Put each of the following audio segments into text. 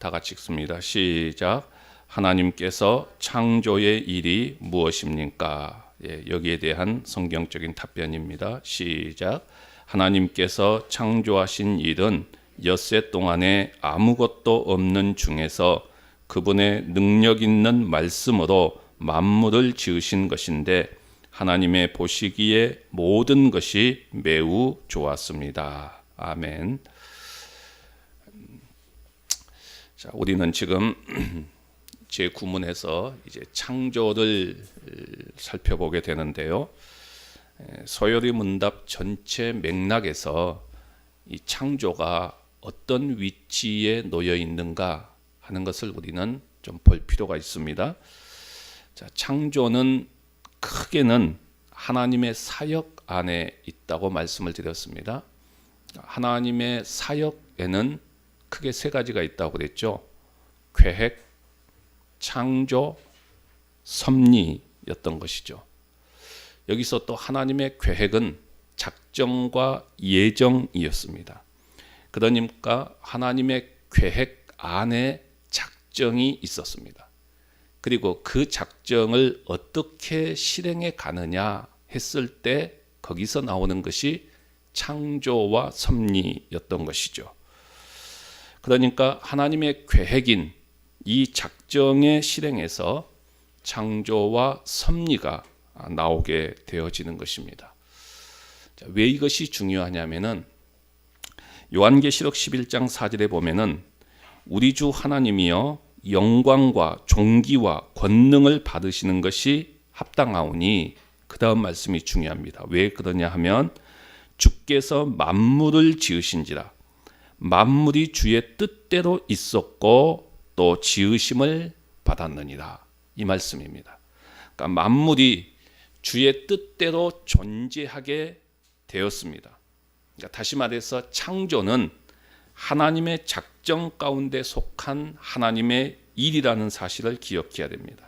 다 같이 읽습니다. 시작. 하나님께서 창조의 일이 무엇입니까? 여기에 대한 성경적인 답변입니다. 시작. 하나님께서 창조하신 일은 엿새 동안에 아무것도 없는 중에서 그분의 능력 있는 말씀으로 만물을 지으신 것인데 하나님의 보시기에 모든 것이 매우 좋았습니다. 아멘. 자, 우리는 지금 제 구문에서 이제 창조를 살펴보게 되는데요. 소요리 문답 전체 맥락에서 이 창조가 어떤 위치에 놓여 있는가 하는 것을 우리는 좀 볼 필요가 있습니다. 자, 창조는 크게는 하나님의 사역 안에 있다고 말씀을 드렸습니다. 하나님의 사역에는 크게 세 가지가 있다고 그랬죠. 계획, 창조, 섭리였던 것이죠. 여기서 또 하나님의 계획은 작정과 예정이었습니다. 그러니까 하나님의 계획 안에 작정이 있었습니다. 그리고 그 작정을 어떻게 실행해 가느냐 했을 때 거기서 나오는 것이 창조와 섭리였던 것이죠. 그러니까 하나님의 계획인 이 작정의 실행에서 창조와 섭리가 나오게 되어지는 것입니다. 자, 왜 이것이 중요하냐면은 요한계시록 11장 4절에 보면은 우리 주 하나님이여 영광과 존귀와 권능을 받으시는 것이 합당하오니 그 다음 말씀이 중요합니다. 왜 그러냐 하면 주께서 만물을 지으신지라 만물이 주의 뜻대로 있었고 또 지으심을 받았느니라 이 말씀입니다. 그러니까 만물이 주의 뜻대로 존재하게 되었습니다. 그러니까 다시 말해서 창조는 하나님의 작정 가운데 속한 하나님의 일이라는 사실을 기억해야 됩니다.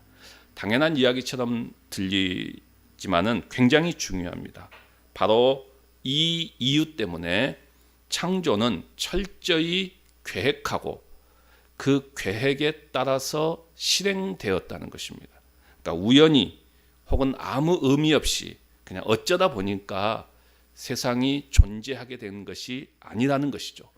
당연한 이야기처럼 들리지만은 굉장히 중요합니다. 바로 이 이유 때문에 창조는 철저히 계획하고 그 계획에 따라서 실행되었다는 것입니다. 그러니까 우연히 혹은 아무 의미 없이 그냥 어쩌다 보니까 세상이 존재하게 되는 것이 아니라는 것이죠.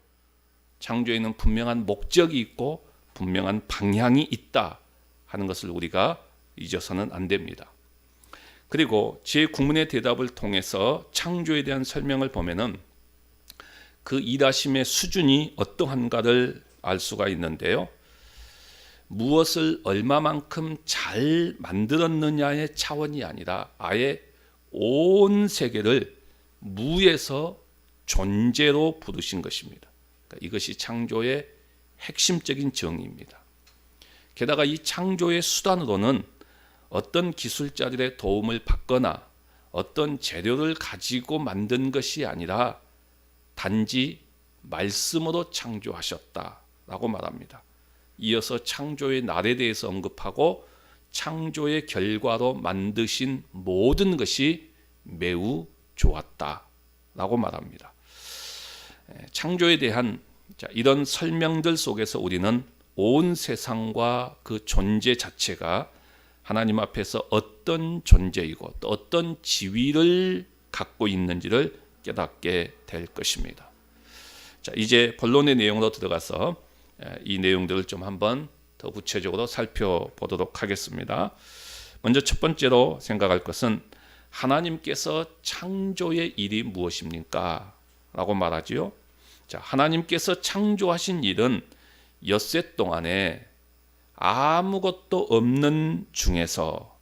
창조에는 분명한 목적이 있고 분명한 방향이 있다 하는 것을 우리가 잊어서는 안 됩니다. 그리고 제 구문의 대답을 통해서 창조에 대한 설명을 보면은 그 일하심의 수준이 어떠한가를 알 수가 있는데요. 무엇을 얼마만큼 잘 만들었느냐의 차원이 아니라 아예 온 세계를 무에서 존재로 부르신 것입니다. 그러니까 이것이 창조의 핵심적인 정의입니다. 게다가 이 창조의 수단으로는 어떤 기술자들의 도움을 받거나 어떤 재료를 가지고 만든 것이 아니라 단지 말씀으로 창조하셨다라고 말합니다. 이어서 창조의 날에 대해서 언급하고 창조의 결과로 만드신 모든 것이 매우 좋았다라고 말합니다. 창조에 대한 이런 설명들 속에서 우리는 온 세상과 그 존재 자체가 하나님 앞에서 어떤 존재이고 또 어떤 지위를 갖고 있는지를 깨닫게 될 것입니다. 자, 이제 본론의 내용으로 들어가서 이 내용들을 좀 한번 더 구체적으로 살펴보도록 하겠습니다. 먼저 첫 번째로 생각할 것은 하나님께서 창조의 일이 무엇입니까? 라고 말하지요. 자, 하나님께서 창조하신 일은 엿새 동안에 아무것도 없는 중에서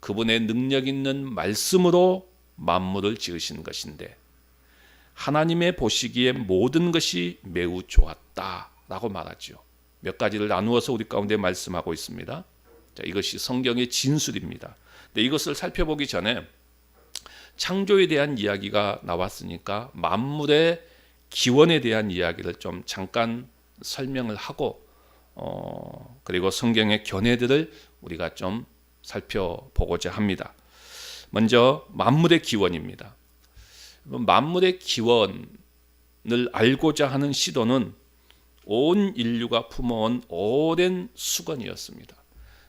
그분의 능력 있는 말씀으로 만물을 지으신 것인데 하나님의 보시기에 모든 것이 매우 좋았다라고 말하죠. 몇 가지를 나누어서 우리 가운데 말씀하고 있습니다. 자, 이것이 성경의 진술입니다. 근데 이것을 살펴보기 전에 창조에 대한 이야기가 나왔으니까 만물의 기원에 대한 이야기를 좀 잠깐 설명을 하고 그리고 성경의 견해들을 우리가 좀 살펴보고자 합니다. 먼저 만물의 기원입니다. 만물의 기원을 알고자 하는 시도는 온 인류가 품어온 오랜 수건이었습니다.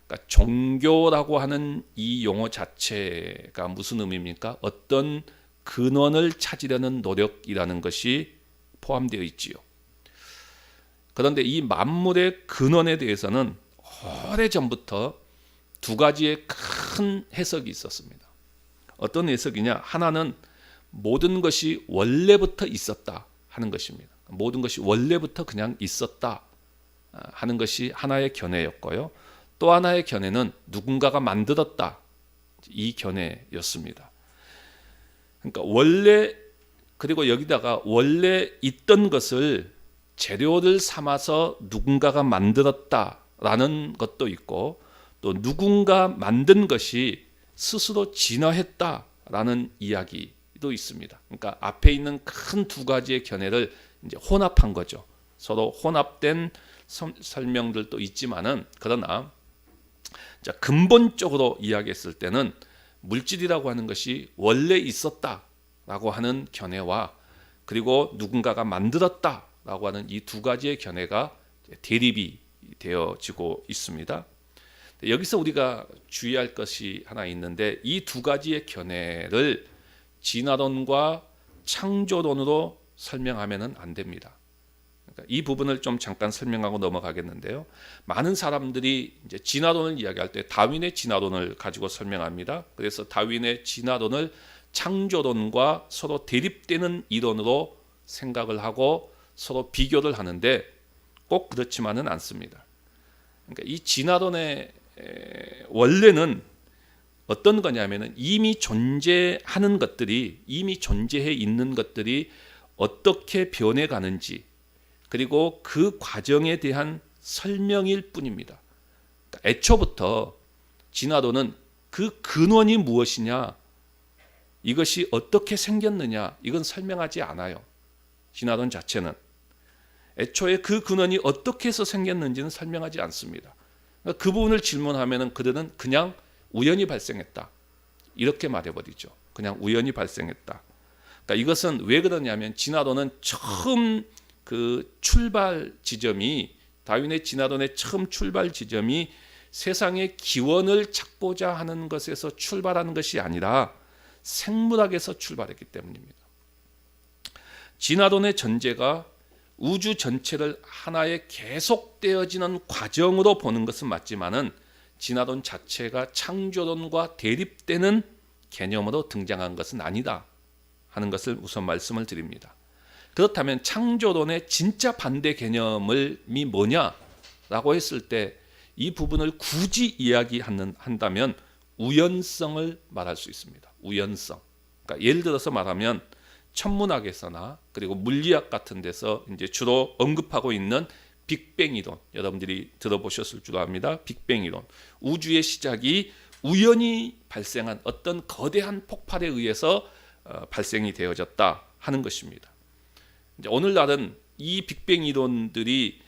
그러니까 종교라고 하는 이 용어 자체가 무슨 의미입니까? 어떤 근원을 찾으려는 노력이라는 것이 포함되어 있지요. 그런데 이 만물의 근원에 대해서는 오래전부터 두 가지의 큰 해석이 있었습니다. 어떤 해석이냐? 하나는 모든 것이 원래부터 있었다 하는 것입니다. 모든 것이 원래부터 그냥 있었다 하는 것이 하나의 견해였고요. 또 하나의 견해는 누군가가 만들었다, 이 견해였습니다. 그러니까 원래, 그리고 여기다가 원래 있던 것을 재료를 삼아서 누군가가 만들었다라는 것도 있고, 또 누군가 만든 것이 스스로 진화했다라는 이야기도 있습니다. 그러니까 앞에 있는 큰 두 가지의 견해를 이제 혼합한 거죠. 서로 혼합된 설명들도 있지만은, 그러나 자, 근본적으로 이야기했을 때는 물질이라고 하는 것이 원래 있었다라고 하는 견해와, 그리고 누군가가 만들었다라고 하는 이 두 가지의 견해가 대립이 되어지고 있습니다. 여기서 우리가 주의할 것이 하나 있는데, 이 두 가지의 견해를 진화론과 창조론으로 설명하면은 안 됩니다. 그러니까 이 부분을 좀 잠깐 설명하고 넘어가겠는데요. 많은 사람들이 이제 진화론을 이야기할 때 다윈의 진화론을 가지고 설명합니다. 그래서 다윈의 진화론을 창조론과 서로 대립되는 이론으로 생각을 하고 서로 비교를 하는데, 꼭 그렇지만은 않습니다. 그러니까 이 진화론의 원래는 어떤 거냐면은 이미 존재하는 것들이, 이미 존재해 있는 것들이 어떻게 변해가는지, 그리고 그 과정에 대한 설명일 뿐입니다. 그러니까 애초부터 진화론은 그 근원이 무엇이냐, 이것이 어떻게 생겼느냐, 이건 설명하지 않아요. 진화론 자체는 애초에 그 근원이 어떻게 해서 생겼는지는 설명하지 않습니다. 그러니까 그 부분을 질문하면은 그들은 그냥 우연히 발생했다, 이렇게 말해버리죠. 그냥 우연히 발생했다. 그러니까 이것은 왜 그러냐면, 진화론은 처음 그 출발 지점이, 다윈의 진화론의 처음 출발 지점이 세상의 기원을 찾고자 하는 것에서 출발하는 것이 아니라 생물학에서 출발했기 때문입니다. 진화론의 전제가 우주 전체를 하나의 계속되어지는 과정으로 보는 것은 맞지만은, 진화론 자체가 창조론과 대립되는 개념으로 등장한 것은 아니다 하는 것을 우선 말씀을 드립니다. 그렇다면 창조론의 진짜 반대 개념이 뭐냐라고 했을 때, 이 부분을 굳이 이야기한다면 우연성을 말할 수 있습니다. 우연성. 그러니까 예를 들어서 말하면 천문학에서나 그리고 물리학 같은 데서 이제 주로 언급하고 있는 빅뱅 이론, 여러분들이 들어보셨을 줄 압니다. 빅뱅 이론. 우주의 시작이 우연히 발생한 어떤 거대한 폭발에 의해서 발생이 되어졌다 하는 것입니다. 이제 오늘날은 이 빅뱅 이론들이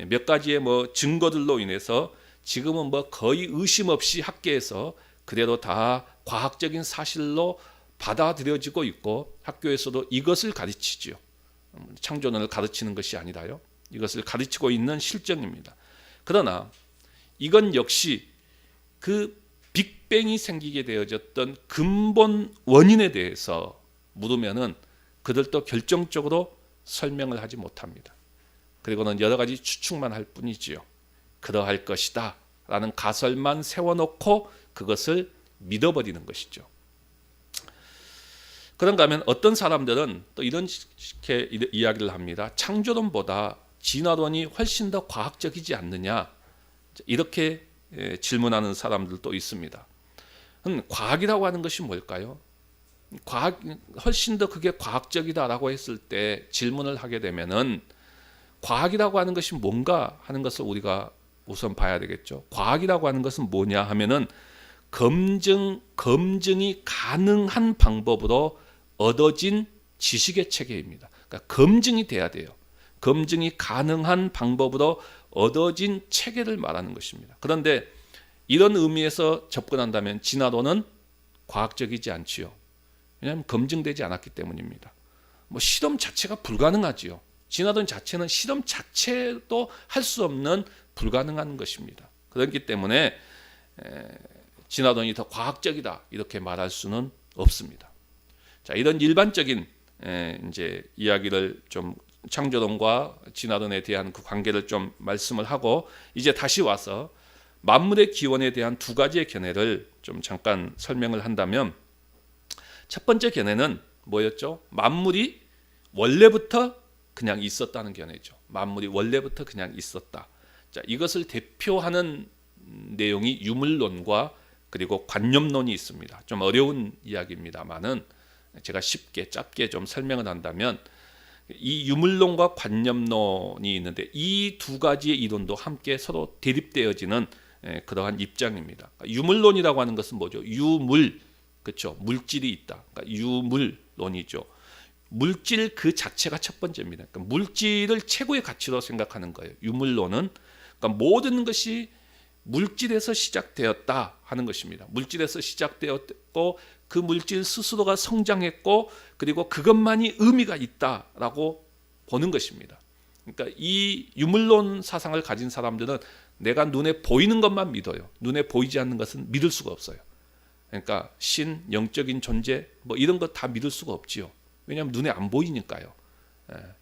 몇 가지의 증거들로 인해서 지금은 거의 의심 없이 학계에서 그대로 다 과학적인 사실로 받아들여지고 있고, 학교에서도 이것을 가르치지요. 창조론을 가르치는 것이 아니라요, 이것을 가르치고 있는 실정입니다. 그러나 이건 역시 그 빅뱅이 생기게 되어졌던 근본 원인에 대해서 물으면은 그들도 결정적으로 설명을 하지 못합니다. 그리고는 여러 가지 추측만 할 뿐이지요. 그러할 것이다 라는 가설만 세워놓고 그것을 믿어버리는 것이죠. 그런가 하면 어떤 사람들은 또 이렇게 이야기를 합니다. 창조론보다 진화론이 훨씬 더 과학적이지 않느냐, 이렇게 질문하는 사람들도 있습니다. 과학이라고 하는 것이 뭘까요? 훨씬 더 그게 과학적이다라고 했을 때 질문을 하게 되면은, 과학이라고 하는 것이 뭔가 하는 것을 우리가 우선 봐야 되겠죠. 과학이라고 하는 것은 뭐냐 하면은 검증이 가능한 방법으로 얻어진 지식의 체계입니다. 그러니까 검증이 돼야 돼요. 검증이 가능한 방법으로 얻어진 체계를 말하는 것입니다. 그런데 이런 의미에서 접근한다면 진화론은 과학적이지 않지요. 왜냐하면 검증되지 않았기 때문입니다. 실험 자체가 불가능하지요. 진화론 자체는 실험 자체도 할 수 없는 불가능한 것입니다. 그렇기 때문에 진화론이 더 과학적이다 이렇게 말할 수는 없습니다. 자, 이런 일반적인 이제 이야기를 좀 창조론과 진화론에 대한 그 관계를 좀 말씀을 하고 이제 다시 와서 만물의 기원에 대한 두 가지의 견해를 좀 잠깐 설명을 한다면 첫 번째 견해는 뭐였죠? 만물이 원래부터 그냥 있었다는 견해죠. 만물이 원래부터 그냥 있었다. 자, 이것을 대표하는 내용이 유물론과 그리고 관념론이 있습니다. 좀 어려운 이야기입니다만은 제가 쉽게 짧게 좀 설명을 한다면 이 유물론과 관념론이 있는데 이 두 가지의 이론도 함께 서로 대립되어지는 그러한 입장입니다. 유물론이라고 하는 것은 뭐죠? 유물, 그렇죠? 물질이 있다. 그러니까 유물론이죠. 물질 그 자체가 첫 번째입니다. 그러니까 물질을 최고의 가치로 생각하는 거예요. 유물론은 그러니까 모든 것이 물질에서 시작되었다 하는 것입니다. 물질에서 시작되었고 그 물질 스스로가 성장했고 그리고 그것만이 의미가 있다라고 보는 것입니다. 그러니까 이 유물론 사상을 가진 사람들은 내가 눈에 보이는 것만 믿어요. 눈에 보이지 않는 것은 믿을 수가 없어요. 그러니까 신, 영적인 존재 뭐 이런 것 다 믿을 수가 없지요. 왜냐하면 눈에 안 보이니까요.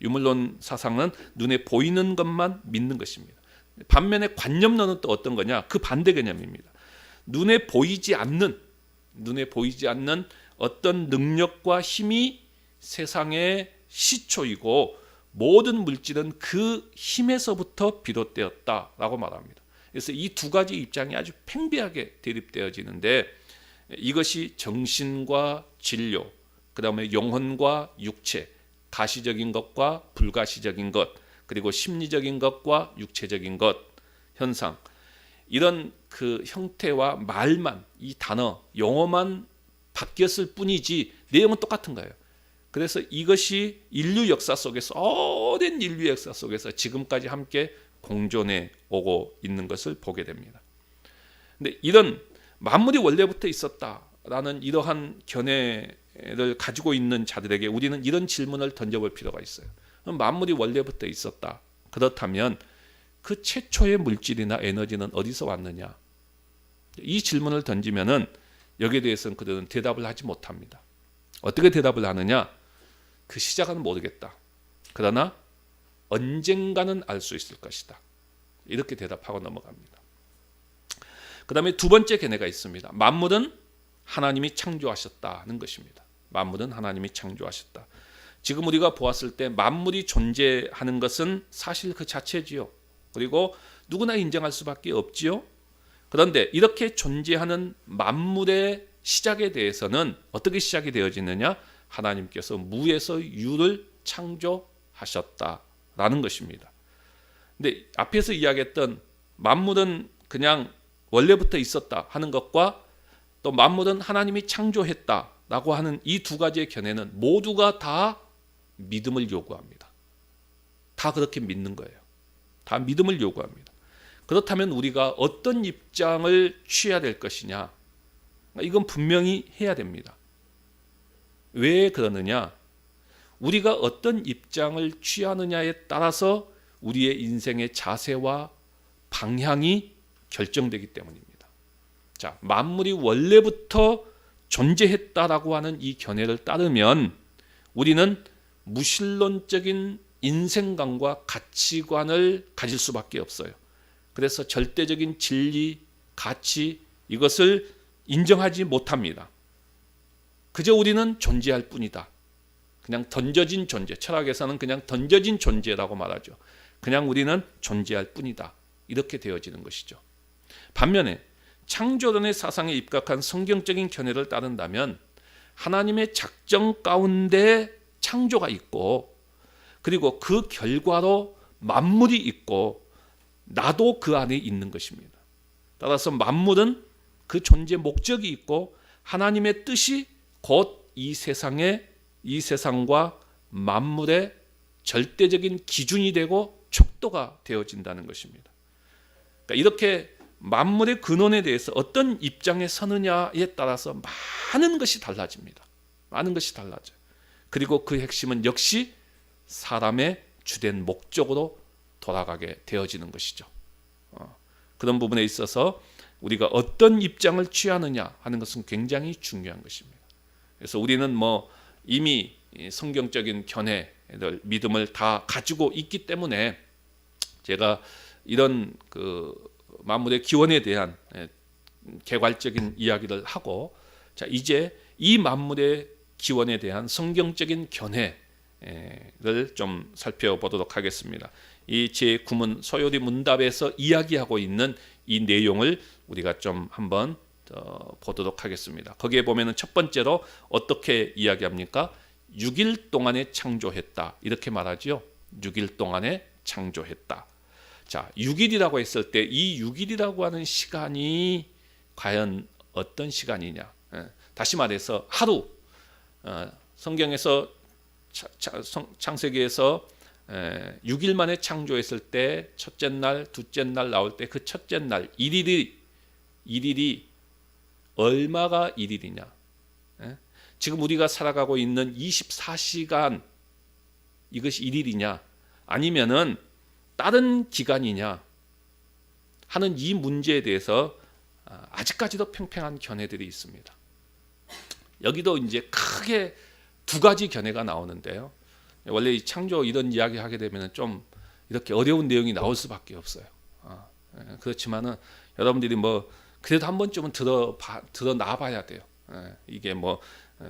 유물론 사상은 눈에 보이는 것만 믿는 것입니다. 반면에 관념론은 또 어떤 거냐? 그 반대 개념입니다. 눈에 보이지 않는 어떤 능력과 힘이 세상의 시초이고 모든 물질은 그 힘에서부터 비롯되었다라고 말합니다. 그래서 이 두 가지 입장이 아주 팽배하게 대립되어지는데 이것이 정신과 진료, 그 다음에 영혼과 육체, 가시적인 것과 불가시적인 것, 그리고 심리적인 것과 육체적인 것, 현상, 이런 그 형태와 말만, 이 단어, 용어만 바뀌었을 뿐이지 내용은 똑같은 거예요. 그래서 이것이 인류 역사 속에서 오랜 인류 역사 속에서 지금까지 함께 공존해 오고 있는 것을 보게 됩니다. 근데 이런 만물이 원래부터 있었다라는 이러한 견해를 가지고 있는 자들에게 우리는 이런 질문을 던져볼 필요가 있어요. 만물이 원래부터 있었다. 그렇다면 그 최초의 물질이나 에너지는 어디서 왔느냐? 이 질문을 던지면은 여기에 대해서는 그들은 대답을 하지 못합니다. 어떻게 대답을 하느냐? 그 시작은 모르겠다. 그러나 언젠가는 알 수 있을 것이다. 이렇게 대답하고 넘어갑니다. 그 다음에 두 번째 견해가 있습니다. 만물은 하나님이 창조하셨다는 것입니다. 만물은 하나님이 창조하셨다. 지금 우리가 보았을 때 만물이 존재하는 것은 사실 그 자체지요. 그리고 누구나 인정할 수밖에 없지요. 그런데 이렇게 존재하는 만물의 시작에 대해서는 어떻게 시작이 되어지느냐? 하나님께서 무에서 유를 창조하셨다라는 것입니다. 근데 앞에서 이야기했던 만물은 그냥 원래부터 있었다 하는 것과 또 만물은 하나님이 창조했다라고 하는 이 두 가지의 견해는 모두가 다 믿음을 요구합니다. 다 그렇게 믿는 거예요. 다 믿음을 요구합니다. 그렇다면 우리가 어떤 입장을 취해야 될 것이냐? 이건 분명히 해야 됩니다. 왜 그러느냐? 우리가 어떤 입장을 취하느냐에 따라서 우리의 인생의 자세와 방향이 결정되기 때문입니다. 자, 만물이 원래부터 존재했다라고 하는 이 견해를 따르면 우리는 무신론적인 인생관과 가치관을 가질 수밖에 없어요. 그래서 절대적인 진리, 가치 이것을 인정하지 못합니다. 그저 우리는 존재할 뿐이다. 그냥 던져진 존재, 철학에서는 그냥 던져진 존재라고 말하죠. 그냥 우리는 존재할 뿐이다. 이렇게 되어지는 것이죠. 반면에 창조론의 사상에 입각한 성경적인 견해를 따른다면 하나님의 작정 가운데 창조가 있고 그리고 그 결과로 만물이 있고 나도 그 안에 있는 것입니다. 따라서 만물은 그 존재 목적이 있고 하나님의 뜻이 곧 이 세상과 만물의 절대적인 기준이 되고 척도가 되어진다는 것입니다. 그러니까 이렇게 만물의 근원에 대해서 어떤 입장에 서느냐에 따라서 많은 것이 달라집니다. 많은 것이 달라져요. 그리고 그 핵심은 역시 사람의 주된 목적으로 돌아가게 되어지는 것이죠. 그런 부분에 있어서 우리가 어떤 입장을 취하느냐 하는 것은 굉장히 중요한 것입니다. 그래서 우리는 뭐 이미 성경적인 견해를 믿음을 다 가지고 있기 때문에 제가 이런 그 만물의 기원에 대한 개괄적인 이야기를 하고, 자 이제 이 만물의 기원에 대한 성경적인 견해를 좀 살펴보도록 하겠습니다. 이 제9문 소요리 문답에서 이야기하고 있는 이 내용을 우리가 좀 한번 보도록 하겠습니다. 거기에 보면은 첫 번째로 어떻게 이야기합니까? 6일 동안에 창조했다 이렇게 말하죠. 6일 동안에 창조했다. 자, 6일이라고 했을 때 이 6일이라고 하는 시간이 과연 어떤 시간이냐? 다시 말해서 하루, 성경에서 창세기에서 6일 만에 창조했을 때 첫째 날, 둘째 날 나올 때 그 첫째 날 1일이 얼마가 1일이냐? 지금 우리가 살아가고 있는 24시간 이것이 1일이냐? 아니면은 다른 기간이냐? 하는 이 문제에 대해서 아직까지도 팽팽한 견해들이 있습니다. 여기도 이제 크게 두 가지 견해가 나오는데요. 원래 이 창조 이런 이야기 하게 되면 좀 이렇게 어려운 내용이 나올 수밖에 없어요. 그렇지만은 여러분들이 뭐 그래도 한 번쯤은 들어놔봐야 돼요. 이게 뭐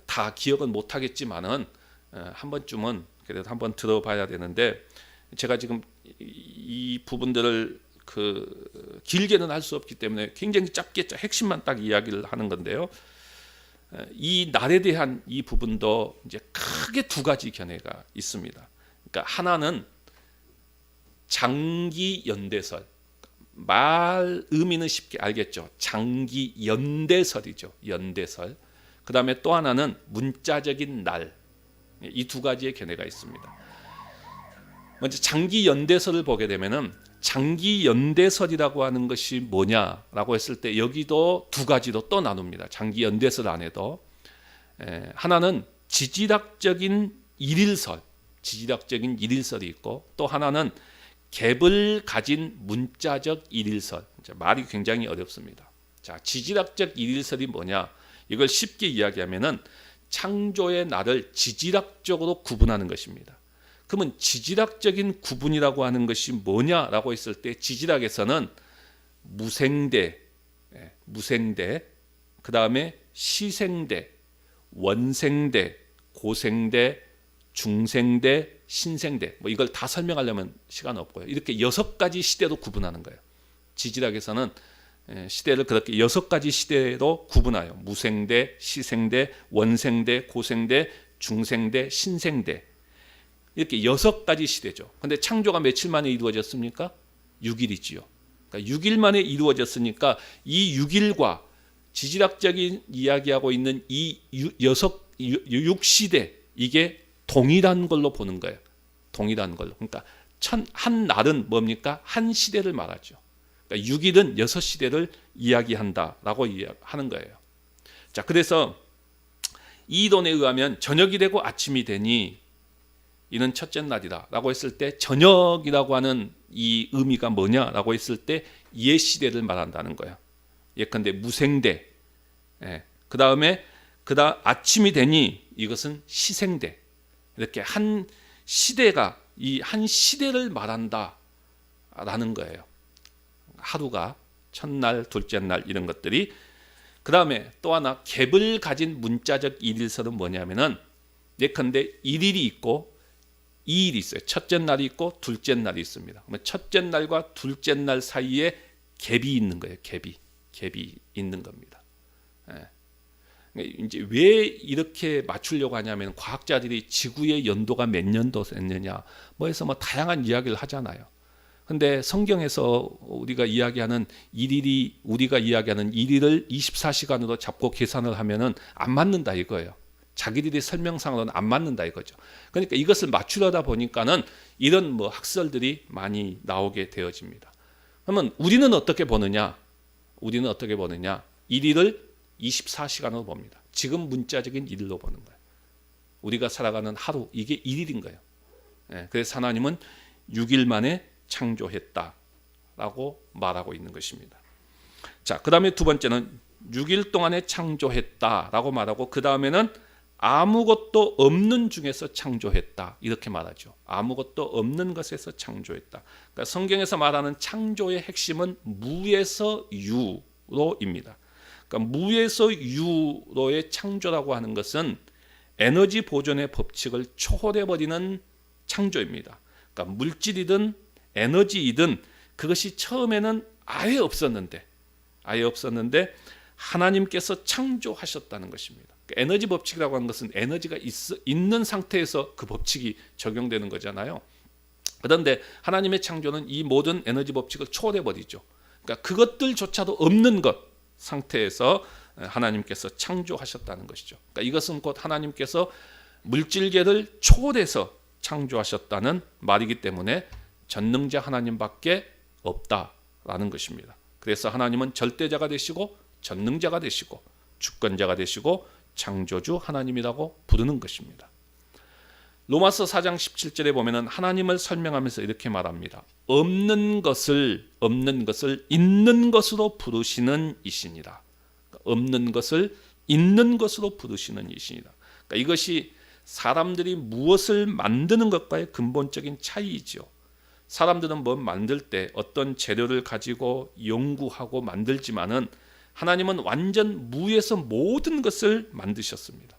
다 기억은 못하겠지만은 한 번쯤은 그래도 한번 들어봐야 되는데, 제가 지금 이 부분들을 그 길게는 할 수 없기 때문에 굉장히 짧게 핵심만 딱 이야기를 하는 건데요. 이 날에 대한 이 부분도 이제 크게 두 가지 견해가 있습니다. 그러니까 하나는 장기 연대설, 말 의미는 쉽게 알겠죠. 장기 연대설이죠. 연대설. 그 다음에 또 하나는 문자적인 날. 이 두 가지의 견해가 있습니다. 먼저 장기 연대설을 보게 되면은 장기 연대설이라고 하는 것이 뭐냐라고 했을 때 여기도 두 가지로 또 나눕니다. 장기 연대설 안에도 하나는 지질학적인 일일설, 지질학적인 일일설이 있고, 또 하나는 갭을 가진 문자적 일일설. 말이 굉장히 어렵습니다. 자, 지질학적 일일설이 뭐냐? 이걸 쉽게 이야기하면은 창조의 날을 지질학적으로 구분하는 것입니다. 그러면 지질학적인 구분이라고 하는 것이 뭐냐라고 했을 때 지질학에서는 무생대, 그 다음에 시생대, 원생대, 고생대, 중생대, 신생대, 뭐 이걸 다 설명하려면 시간 없고요. 이렇게 6가지 시대로 구분하는 거예요. 지질학에서는 시대를 그렇게 6가지 시대로 구분하여 무생대, 시생대, 원생대, 고생대, 중생대, 신생대, 이렇게 6가지 시대죠. 근데 창조가 며칠 만에 이루어졌습니까? 6일이지요. 그러니까 6일 만에 이루어졌으니까 이 6일과 지질학적인 이야기하고 있는 이 6시대, 이게 동일한 걸로 보는 거예요. 동일한 걸로. 그러니까 한 날은 뭡니까? 한 시대를 말하죠. 그러니까 6일은 6시대를 이야기한다라고 하는 거예요. 자, 그래서 이 이론에 의하면 저녁이 되고 아침이 되니 이는 첫째 날이다라고 했을 때 저녁이라고 하는 이 의미가 뭐냐라고 했을 때 옛 시대를 말한다는 거예요. 예컨대 무생대. 그 다음에 아침이 되니 이것은 시생대. 이렇게 한 시대가 이 한 시대를 말한다라는 거예요. 하루가 첫날, 둘째 날 이런 것들이. 그 다음에 또 하나 갭을 가진 문자적 일일설은 뭐냐면은 예컨대 1일이 있고 2일이 있어요. 첫째 날이 있고 둘째 날이 있습니다. 첫째 날과 둘째 날 사이에 갭이 있는 거예요. 갭이 있는 겁니다. 이제 왜 이렇게 맞추려고 하냐면 과학자들이 지구의 연도가 몇 년도 됐느냐 뭐 해서 뭐 다양한 이야기를 하잖아요. 근데 성경에서 우리가 이야기하는 1일을 24시간으로 잡고 계산을 하면은 안 맞는다 이거예요. 자기들이 설명상으로는 안 맞는다 이거죠. 그러니까 이것을 맞추려다 보니까는 이런 뭐 학설들이 많이 나오게 되어집니다. 그러면 우리는 어떻게 보느냐? 1일을 24시간으로 봅니다. 지금 문자적인 1일로 보는 거예요. 우리가 살아가는 하루, 이게 1일인 거예요. 그래서 하나님은 6일 만에 창조했다라고 말하고 있는 것입니다. 자, 그 다음에 두 번째는 6일 동안에 창조했다라고 말하고 그 다음에는 아무것도 없는 중에서 창조했다 이렇게 말하죠. 아무것도 없는 것에서 창조했다. 그러니까 성경에서 말하는 창조의 핵심은 무에서 유로입니다. 그러니까 무에서 유로의 창조라고 하는 것은 에너지 보존의 법칙을 초월해버리는 창조입니다. 그러니까 물질이든 에너지이든 그것이 처음에는 아예 없었는데 하나님께서 창조하셨다는 것입니다. 에너지 법칙이라고 하는 것은 에너지가 있는 상태에서 그 법칙이 적용되는 거잖아요. 그런데 하나님의 창조는 이 모든 에너지 법칙을 초월해버리죠. 그러니까 그것들조차도 없는 것 상태에서 하나님께서 창조하셨다는 것이죠. 그러니까 이것은 곧 하나님께서 물질계를 초월해서 창조하셨다는 말이기 때문에 전능자 하나님밖에 없다라는 것입니다. 그래서 하나님은 절대자가 되시고 전능자가 되시고 주권자가 되시고 창조주 하나님이라고 부르는 것입니다. 로마서 4장 17절에 보면은 하나님을 설명하면서 이렇게 말합니다. 없는 것을 있는 것으로 부르시는 이시니라. 없는 것을 있는 것으로 부르시는 이시니라. 그러니까 이것이 사람들이 무엇을 만드는 것과의 근본적인 차이이죠. 사람들은 뭐 만들 때 어떤 재료를 가지고 연구하고 만들지만은 하나님은 완전 무에서 모든 것을 만드셨습니다.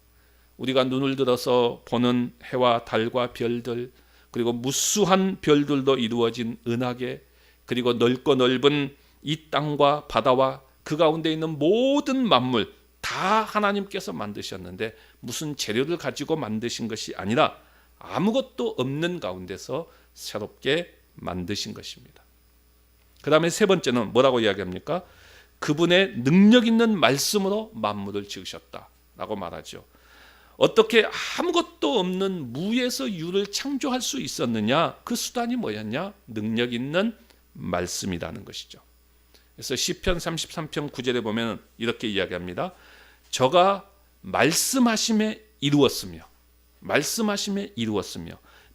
우리가 눈을 들어서 보는 해와 달과 별들, 그리고 무수한 별들도 이루어진 은하계, 그리고 넓고 넓은 이 땅과 바다와 그 가운데 있는 모든 만물 다 하나님께서 만드셨는데 무슨 재료를 가지고 만드신 것이 아니라 아무것도 없는 가운데서 새롭게 만드신 것입니다. 그 다음에 세 번째는 뭐라고 이야기합니까? 그분의 능력 있는 말씀으로 만물을 지으셨다라고 말하죠. 어떻게 아무것도 없는 무에서 유를 창조할 수 있었느냐? 그 수단이 뭐였냐? 능력 있는 말씀이라는 것이죠. 그래서 시편 33편 9절에 보면 이렇게 이야기합니다. 저가 말씀하심에 이루었으며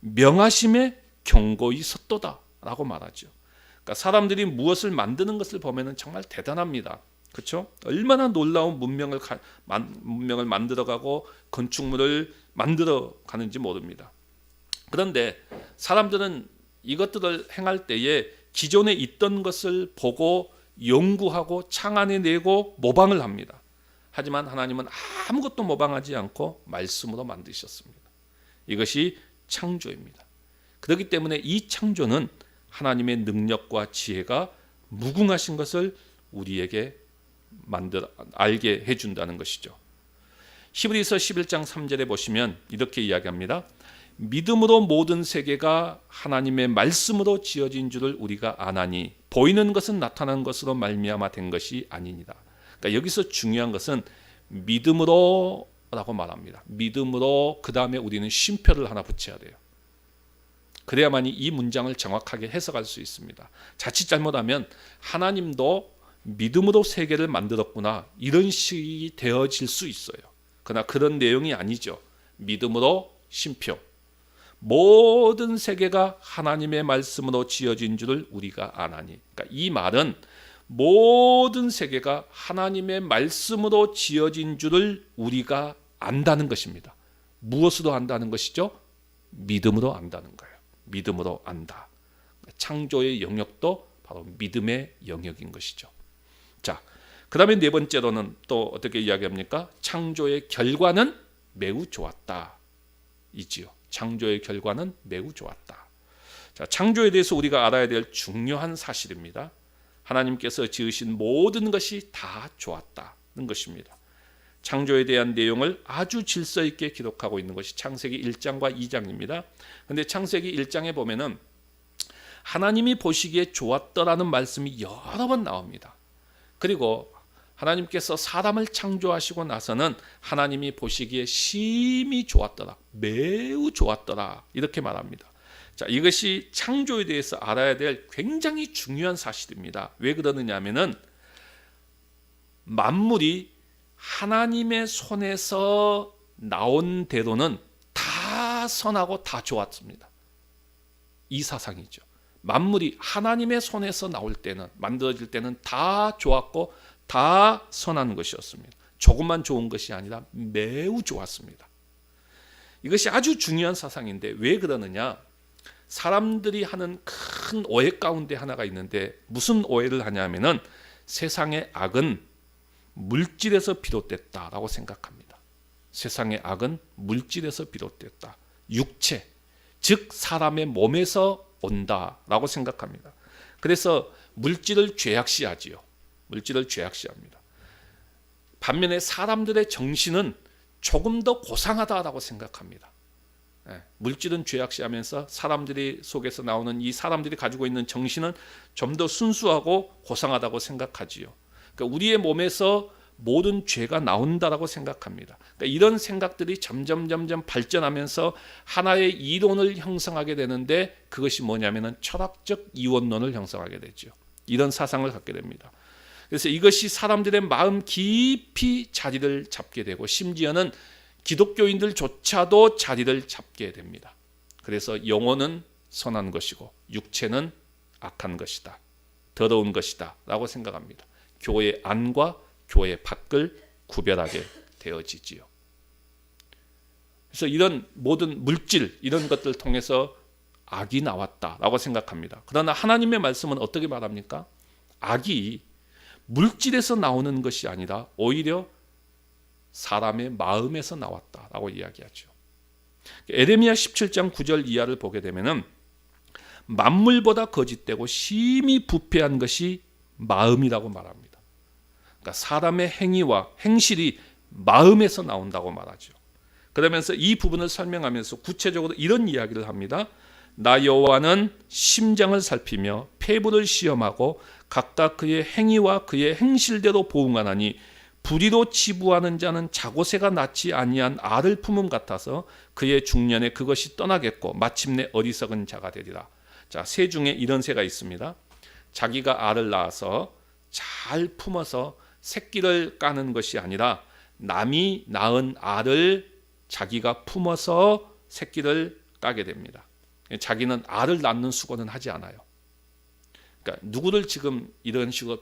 명하심에 경고히 섰도다라고 말하죠. 그러니까 사람들이 무엇을 만드는 것을 보면 정말 대단합니다. 그렇죠? 얼마나 놀라운 문명을 만들어가고 건축물을 만들어가는지 모릅니다. 그런데 사람들은 이것들을 행할 때에 기존에 있던 것을 보고 연구하고 창안해내고 모방을 합니다. 하지만 하나님은 아무것도 모방하지 않고 말씀으로 만드셨습니다. 이것이 창조입니다. 그렇기 때문에 이 창조는 하나님의 능력과 지혜가 무궁하신 것을 우리에게 알게 해준다는 것이죠. 히브리서 11장 3절에 보시면 이렇게 이야기합니다. 믿음으로 모든 세계가 하나님의 말씀으로 지어진 줄을 우리가 아나니 보이는 것은 나타난 것으로 말미암아 된 것이 아니니라. 그러니까 여기서 중요한 것은 믿음으로라고 말합니다. 믿음으로 그 다음에 우리는 쉼표를 하나 붙여야 돼요. 그래야만이 이 문장을 정확하게 해석할 수 있습니다. 자칫 잘못하면 하나님도 믿음으로 세계를 만들었구나 이런 식이 되어질 수 있어요. 그러나 그런 내용이 아니죠. 믿음으로 쉼표. 모든 세계가 하나님의 말씀으로 지어진 줄을 우리가 아나니. 그러니까 이 말은 모든 세계가 하나님의 말씀으로 지어진 줄을 우리가 안다는 것입니다. 무엇으로 안다는 것이죠? 믿음으로 안다는 거예요. 믿음으로 안다. 창조의 영역도 바로 믿음의 영역인 것이죠. 자, 그 다음에 네 번째로는 또 어떻게 이야기합니까? 창조의 결과는 매우 좋았다 이지요. 창조의 결과는 매우 좋았다. 자, 창조에 대해서 우리가 알아야 될 중요한 사실입니다. 하나님께서 지으신 모든 것이 다 좋았다는 것입니다. 창조에 대한 내용을 아주 질서 있게 기록하고 있는 것이 창세기 1장과 2장입니다. 그런데 창세기 1장에 보면은 하나님이 보시기에 좋았더라는 말씀이 여러 번 나옵니다. 그리고 하나님께서 사람을 창조하시고 나서는 하나님이 보시기에 심히 좋았더라, 매우 좋았더라 이렇게 말합니다. 자, 이것이 창조에 대해서 알아야 될 굉장히 중요한 사실입니다. 왜 그러느냐 하면은 만물이 하나님의 손에서 나온 대로는 다 선하고 다 좋았습니다. 이 사상이죠. 만물이 하나님의 손에서 나올 때는, 만들어질 때는 다 좋았고 다 선한 것이었습니다. 조금만 좋은 것이 아니라 매우 좋았습니다. 이것이 아주 중요한 사상인데 왜 그러느냐? 사람들이 하는 큰 오해 가운데 하나가 있는데 무슨 오해를 하냐면은 세상의 악은 물질에서 비롯됐다라고 생각합니다. 세상의 악은 물질에서 비롯됐다. 육체, 즉 사람의 몸에서 온다라고 생각합니다. 그래서 물질을 죄악시하지요. 물질을 죄악시합니다. 반면에 사람들의 정신은 조금 더 고상하다라고 생각합니다. 물질은 죄악시하면서 사람들이 속에서 나오는 이 사람들이 가지고 있는 정신은 좀 더 순수하고 고상하다고 생각하지요. 그러니까 우리의 몸에서 모든 죄가 나온다라고 생각합니다. 그러니까 이런 생각들이 점점 발전하면서 하나의 이론을 형성하게 되는데 그것이 뭐냐면은 철학적 이원론을 형성하게 되죠. 이런 사상을 갖게 됩니다. 그래서 이것이 사람들의 마음 깊이 자리를 잡게 되고 심지어는 기독교인들조차도 자리를 잡게 됩니다. 그래서 영혼은 선한 것이고 육체는 악한 것이다. 더러운 것이다 라고 생각합니다. 교회 안과 교회 밖을 구별하게 되어지지요. 그래서 이런 모든 물질 이런 것들을 통해서 악이 나왔다라고 생각합니다. 그러나 하나님의 말씀은 어떻게 말합니까? 악이 물질에서 나오는 것이 아니라 오히려 사람의 마음에서 나왔다라고 이야기하죠. 에레미야 17장 9절 이하를 보게 되면은 만물보다 거짓되고 심히 부패한 것이 마음이라고 말합니다. 그러니까 사람의 행위와 행실이 마음에서 나온다고 말하죠. 그러면서 이 부분을 설명하면서 구체적으로 이런 이야기를 합니다. 나 여호와는 심장을 살피며 폐부를 시험하고 각각 그의 행위와 그의 행실대로 보응하나니 불의로 치부하는 자는 자고새가 낳지 아니한 알을 품음 같아서 그의 중년에 그것이 떠나겠고 마침내 어리석은 자가 되리라. 자, 새 중에 이런 새가 있습니다. 자기가 알을 낳아서 잘 품어서 새끼를 까는 것이 아니라 남이 낳은 알을 자기가 품어서 새끼를 까게 됩니다. 자기는 알을 낳는 수고는 하지 않아요. 그러니까 누구를 지금 이런 식으로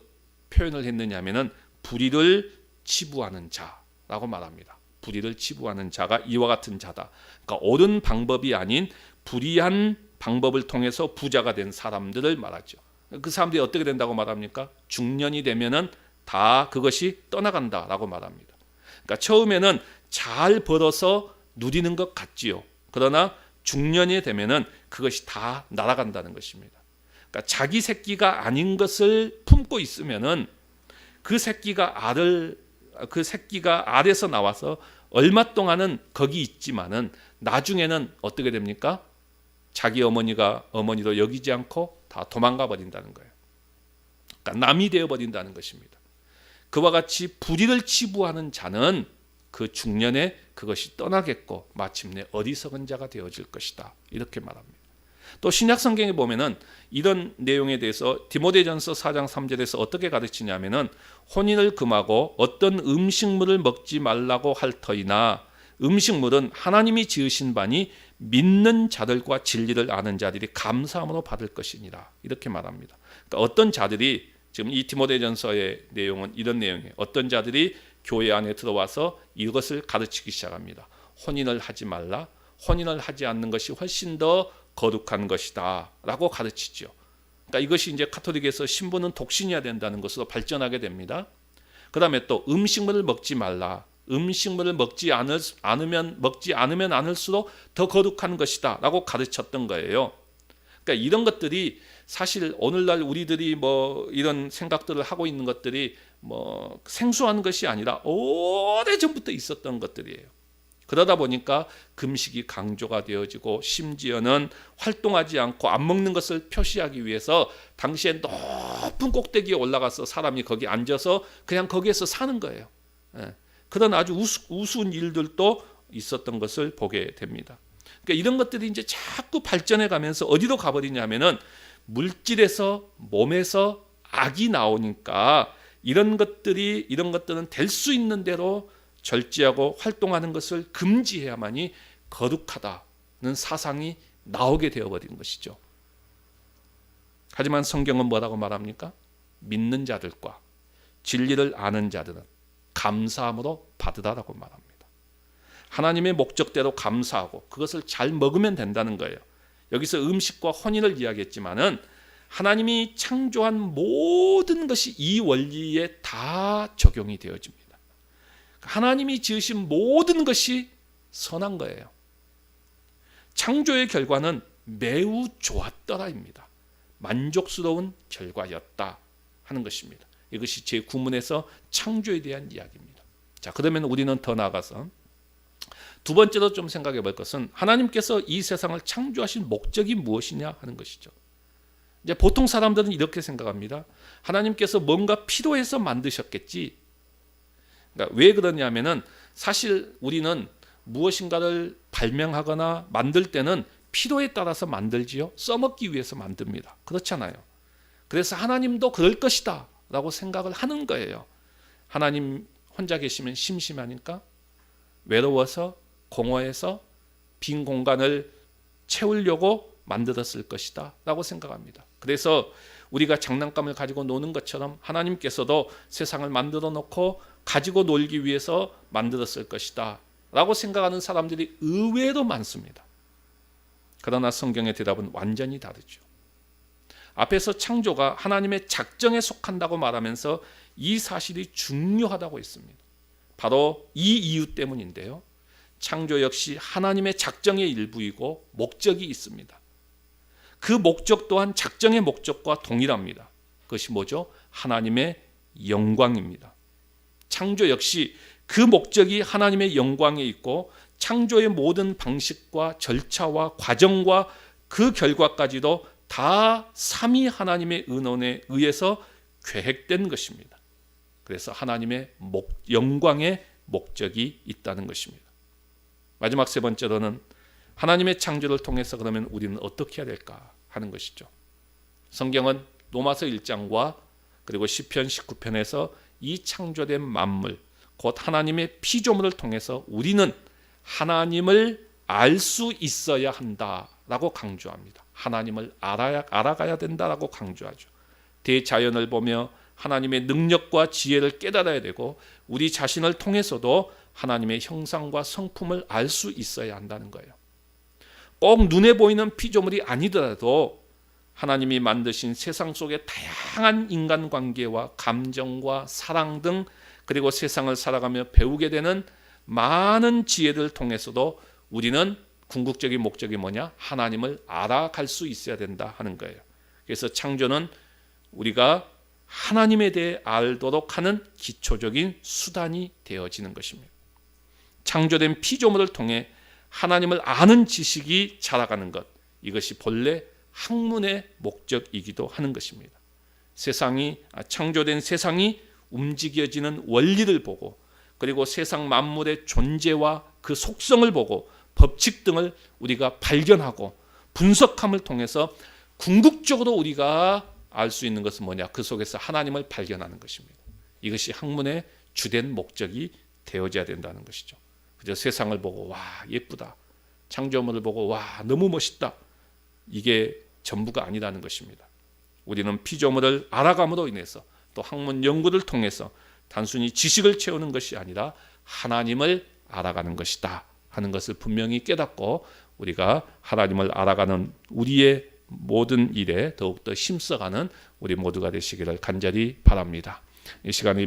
표현을 했느냐면은 불의를 치부하는 자라고 말합니다. 불의를 치부하는 자가 이와 같은 자다. 그러니까 옳은 방법이 아닌 불의한 방법을 통해서 부자가 된 사람들을 말하죠. 그 사람들이 어떻게 된다고 말합니까? 중년이 되면은 다 그것이 떠나간다라고 말합니다. 그러니까 처음에는 잘 벌어서 누리는 것 같지요. 그러나 중년이 되면은 그것이 다 날아간다는 것입니다. 그러니까 자기 새끼가 아닌 것을 품고 있으면은 그 새끼가 알에서 나와서 얼마 동안은 거기 있지만은 나중에는 어떻게 됩니까? 자기 어머니가 어머니로 여기지 않고 다 도망가 버린다는 거예요. 그러니까 남이 되어 버린다는 것입니다. 그와 같이 불의를 치부하는 자는 그 중년에 그것이 떠나겠고 마침내 어리석은 자가 되어질 것이다. 이렇게 말합니다. 또 신약 성경에 보면은 이런 내용에 대해서 디모데전서 4장 3절에서 어떻게 가르치냐면은 혼인을 금하고 어떤 음식물을 먹지 말라고 할 터이나 음식물은 하나님이 지으신 바니 믿는 자들과 진리를 아는 자들이 감사함으로 받을 것이니라. 이렇게 말합니다. 그러니까 어떤 자들이 지금 이 디모데전서의 내용은 이런 내용이에요. 어떤 자들이 교회 안에 들어와서 이것을 가르치기 시작합니다. 혼인을 하지 말라. 혼인을 하지 않는 것이 훨씬 더 거룩한 것이다 라고 가르치죠. 그러니까 이것이 이제 카톨릭에서 신부는 독신이어야 된다는 것으로 발전하게 됩니다. 그 다음에 또 음식물을 먹지 말라. 음식물을 먹지 않으면 않을수록 더 거룩한 것이다 라고 가르쳤던 거예요. 그러니까 이런 것들이 사실 오늘날 우리들이 뭐 이런 생각들을 하고 있는 것들이 뭐 생소한 것이 아니라 오래전부터 있었던 것들이에요. 그러다 보니까 금식이 강조가 되어지고 심지어는 활동하지 않고 안 먹는 것을 표시하기 위해서 당시에 높은 꼭대기에 올라가서 사람이 거기 앉아서 그냥 거기에서 사는 거예요. 그런 아주 우스운 일들도 있었던 것을 보게 됩니다. 그러니까 이런 것들이 이제 자꾸 발전해 가면서 어디로 가버리냐면은 물질에서 몸에서 악이 나오니까 이런 것들은 될 수 있는 대로 절제하고 활동하는 것을 금지해야만이 거룩하다는 사상이 나오게 되어버린 것이죠. 하지만 성경은 뭐라고 말합니까? 믿는 자들과 진리를 아는 자들은 감사함으로 받으라라고 말합니다. 하나님의 목적대로 감사하고 그것을 잘 먹으면 된다는 거예요. 여기서 음식과 혼인을 이야기했지만은 하나님이 창조한 모든 것이 이 원리에 다 적용이 되어집니다. 하나님이 지으신 모든 것이 선한 거예요. 창조의 결과는 매우 좋았더라입니다. 만족스러운 결과였다 하는 것입니다. 이것이 제 구문에서 창조에 대한 이야기입니다. 자, 그러면 우리는 더 나아가서 두 번째로 좀 생각해 볼 것은 하나님께서 이 세상을 창조하신 목적이 무엇이냐 하는 것이죠. 이제 보통 사람들은 이렇게 생각합니다. 하나님께서 뭔가 필요해서 만드셨겠지. 그러니까 왜 그러냐면은 사실 우리는 무엇인가를 발명하거나 만들 때는 필요에 따라서 만들지요. 써먹기 위해서 만듭니다. 그렇잖아요. 그래서 하나님도 그럴 것이다 라고 생각을 하는 거예요. 하나님 혼자 계시면 심심하니까 외로워서 공허해서 빈 공간을 채우려고 만들었을 것이다 라고 생각합니다. 그래서 우리가 장난감을 가지고 노는 것처럼 하나님께서도 세상을 만들어 놓고 가지고 놀기 위해서 만들었을 것이다 라고 생각하는 사람들이 의외로 많습니다. 그러나 성경의 대답은 완전히 다르죠. 앞에서 창조가 하나님의 작정에 속한다고 말하면서 이 사실이 중요하다고 했습니다. 바로 이 이유 때문인데요. 창조 역시 하나님의 작정의 일부이고 목적이 있습니다. 그 목적 또한 작정의 목적과 동일합니다. 그것이 뭐죠? 하나님의 영광입니다. 창조 역시 그 목적이 하나님의 영광에 있고 창조의 모든 방식과 절차와 과정과 그 결과까지도 다 삼위 하나님의 은원에 의해서 계획된 것입니다. 그래서 하나님의 영광의 목적이 있다는 것입니다. 마지막 세 번째로는 하나님의 창조를 통해서 그러면 우리는 어떻게 해야 될까 하는 것이죠. 성경은 로마서 1장과 그리고 시편 19편에서 이 창조된 만물 곧 하나님의 피조물을 통해서 우리는 하나님을 알 수 있어야 한다라고 강조합니다. 하나님을 알아가야 된다라고 강조하죠. 대자연을 보며 하나님의 능력과 지혜를 깨달아야 되고 우리 자신을 통해서도 하나님의 형상과 성품을 알 수 있어야 한다는 거예요. 꼭 눈에 보이는 피조물이 아니더라도 하나님이 만드신 세상 속의 다양한 인간관계와 감정과 사랑 등 그리고 세상을 살아가며 배우게 되는 많은 지혜를 통해서도 우리는 궁극적인 목적이 뭐냐? 하나님을 알아갈 수 있어야 된다 하는 거예요. 그래서 창조는 우리가 하나님에 대해 알도록 하는 기초적인 수단이 되어지는 것입니다. 창조된 피조물을 통해 하나님을 아는 지식이 자라가는 것, 이것이 본래 학문의 목적이기도 하는 것입니다. 창조된 세상이 움직여지는 원리를 보고 그리고 세상 만물의 존재와 그 속성을 보고 법칙 등을 우리가 발견하고 분석함을 통해서 궁극적으로 우리가 알 수 있는 것은 뭐냐? 그 속에서 하나님을 발견하는 것입니다. 이것이 학문의 주된 목적이 되어져야 된다는 것이죠. 그저 세상을 보고 와 예쁘다, 창조물을 보고 와 너무 멋있다, 이게 전부가 아니라는 것입니다. 우리는 피조물을 알아감으로 인해서 또 학문 연구를 통해서 단순히 지식을 채우는 것이 아니라 하나님을 알아가는 것이다 하는 것을 분명히 깨닫고 우리가 하나님을 알아가는 우리의 모든 일에 더욱더 힘써가는 우리 모두가 되시기를 간절히 바랍니다. 이 시간에